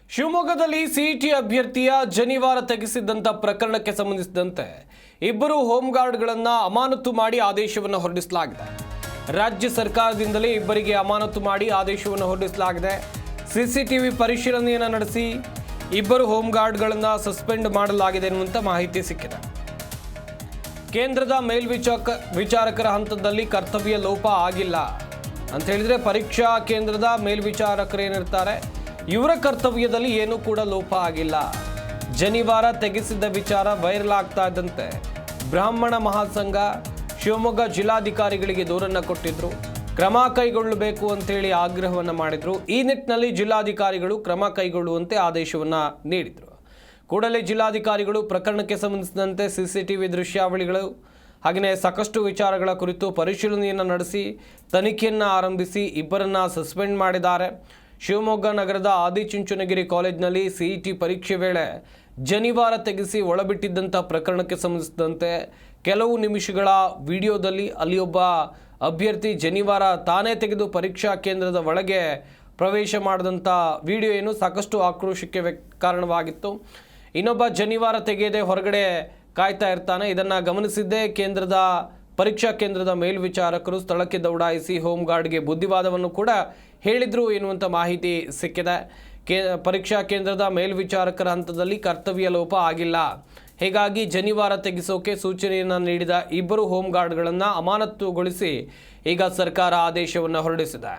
ಶಿವಮೊಗ್ಗದಲ್ಲಿ ಸಿಇಟಿ ಅಭ್ಯರ್ಥಿಯ ಜನಿವಾರ ತೆಗೆಸಿದಂತ ಪ್ರಕರಣಕ್ಕೆ ಸಂಬಂಧಿಸಿದಂತೆ ಇಬ್ಬರು ಹೋಮ್ ಗಾರ್ಡ್ಗಳನ್ನು ಅಮಾನತು ಮಾಡಿ ಆದೇಶವನ್ನು ಹೊರಡಿಸಲಾಗಿದೆ. ರಾಜ್ಯ ಸರ್ಕಾರದಿಂದಲೇ ಇಬ್ಬರಿಗೆ ಅಮಾನತು ಮಾಡಿ ಆದೇಶವನ್ನು ಹೊರಡಿಸಲಾಗಿದೆ. ಸಿಸಿಟಿವಿ ಪರಿಶೀಲನೆಯನ್ನು ನಡೆಸಿ ಇಬ್ಬರು ಹೋಮ್ ಗಾರ್ಡ್ಗಳನ್ನು ಸಸ್ಪೆಂಡ್ ಮಾಡಲಾಗಿದೆ ಎನ್ನುವಂತ ಮಾಹಿತಿ ಸಿಕ್ಕಿದೆ. ಕೇಂದ್ರದ ಮೇಲ್ವಿಚಾರಕರ ಹಂತದಲ್ಲಿ ಕರ್ತವ್ಯ ಲೋಪ ಆಗಿಲ್ಲ ಅಂತ ಹೇಳಿದ್ರೆ ಪರೀಕ್ಷಾ ಕೇಂದ್ರದ ಮೇಲ್ವಿಚಾರಕರು ಏನಿರ್ತಾರೆ ಇವರ ಕರ್ತವ್ಯದಲ್ಲಿ ಏನೂ ಕೂಡ ಲೋಪ ಆಗಿಲ್ಲ. ಜನಿವಾರ ತೆಗೆಸಿದ್ದ ವಿಚಾರ ವೈರಲ್ ಆಗ್ತಾ ಇದ್ದಂತೆ ಬ್ರಾಹ್ಮಣ ಮಹಾಸಂಘ ಶಿವಮೊಗ್ಗ ಜಿಲ್ಲಾಧಿಕಾರಿಗಳಿಗೆ ದೂರನ್ನು ಕೊಟ್ಟಿದ್ರು. ಕ್ರಮ ಕೈಗೊಳ್ಳಬೇಕು ಅಂತೇಳಿ ಆಗ್ರಹವನ್ನು ಮಾಡಿದ್ರು. ಈ ನಿಟ್ಟಿನಲ್ಲಿ ಜಿಲ್ಲಾಧಿಕಾರಿಗಳು ಕ್ರಮ ಕೈಗೊಳ್ಳುವಂತೆ ಆದೇಶವನ್ನು ನೀಡಿದರು. ಕೂಡಲೇ ಜಿಲ್ಲಾಧಿಕಾರಿಗಳು ಪ್ರಕರಣಕ್ಕೆ ಸಂಬಂಧಿಸಿದಂತೆ ಸಿಸಿಟಿವಿ ದೃಶ್ಯಾವಳಿಗಳು ಹಾಗೆಯೇ ಸಾಕಷ್ಟು ವಿಚಾರಗಳ ಕುರಿತು ಪರಿಶೀಲನೆಯನ್ನು ನಡೆಸಿ ತನಿಖೆಯನ್ನು ಆರಂಭಿಸಿ ಇಬ್ಬರನ್ನ ಸಸ್ಪೆಂಡ್ ಮಾಡಿದ್ದಾರೆ. ಶಿವಮೊಗ್ಗ ನಗರದ ಆದಿಚುಂಚನಗಿರಿ ಕಾಲೇಜಿನಲ್ಲಿ ಸಿಇಟಿ ಪರೀಕ್ಷೆ ವೇಳೆ ಜನಿವಾರ ತೆಗೆಸಿ ಒಳಬಿಟ್ಟಿದ್ದಂಥ ಪ್ರಕರಣಕ್ಕೆ ಸಂಬಂಧಿಸಿದಂತೆ ಕೆಲವು ನಿಮಿಷಗಳ ವಿಡಿಯೋದಲ್ಲಿ ಅಲ್ಲಿ ಒಬ್ಬ ಅಭ್ಯರ್ಥಿ ಜನಿವಾರ ತಾನೇ ತೆಗೆದು ಪರೀಕ್ಷಾ ಕೇಂದ್ರದ ಒಳಗೆ ಪ್ರವೇಶ ಮಾಡಿದಂಥ ವಿಡಿಯೋ ಏನು ಸಾಕಷ್ಟು ಆಕ್ರೋಶಕ್ಕೆ ಕಾರಣವಾಗಿತ್ತು. ಇನ್ನೊಬ್ಬ ಜನಿವಾರ ತೆಗೆಯದೆ ಹೊರಗಡೆ ಕಾಯ್ತಾ ಇರ್ತಾನೆ. ಇದನ್ನು ಗಮನಿಸಿದ್ದೇ ಪರೀಕ್ಷಾ ಕೇಂದ್ರದ ಮೇಲ್ವಿಚಾರಕರು ಸ್ಥಳಕ್ಕೆ ದೌಡಾಯಿಸಿ ಹೋಮ್ ಗಾರ್ಡ್ಗೆ ಬುದ್ಧಿವಾದವನ್ನು ಕೂಡ ಹೇಳಿದ್ರು ಎನ್ನುವಂಥ ಮಾಹಿತಿ ಸಿಕ್ಕಿದೆ. ಪರೀಕ್ಷಾ ಕೇಂದ್ರದ ಮೇಲ್ವಿಚಾರಕರ ಹಂತದಲ್ಲಿ ಕರ್ತವ್ಯ ಲೋಪ ಆಗಿಲ್ಲ, ಹೀಗಾಗಿ ಜನಿವಾರ ತೆಗೆಸೋಕೆ ಸೂಚನೆಯನ್ನು ನೀಡಿದ ಇಬ್ಬರು ಹೋಮ್ ಗಾರ್ಡ್ಗಳನ್ನು ಅಮಾನತುಗೊಳಿಸಿ ಈಗ ಸರ್ಕಾರ ಆದೇಶವನ್ನು ಹೊರಡಿಸಿದೆ.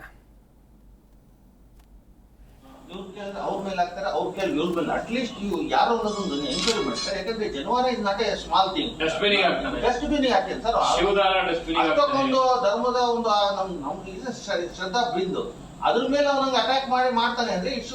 ಅವ್ರ ಮೇಲೆ ಹಾಕ್ತಾರೆ, ಅವ್ರ ಕೈಲಿ ಇವ್ರ ಮೇಲೆ ಅಟ್ಲೀಸ್ಟ್ ನೀವು ಯಾರೋ ಅನ್ನೋದೊಂದು ಎಂಕ್ವೈರಿ ಮಾಡ್ತಾರೆ. ಯಾಕಂದ್ರೆ ಜನವಾರ is not a small thing. Dustbin ಹಾಕಿ ಸರ್, ಅಷ್ಟೊಂದು ಧರ್ಮದ ಒಂದು ನಮ್ಗೆ ಶ್ರದ್ಧಾ ಬಿಂದು ಅದ್ರ ಮೇಲೆ ಅವನಿಗೆ ಅಟ್ಯಾಕ್ ಮಾಡ್ತಾನೆ ಅಂದ್ರೆ ಇಟ್ಸ್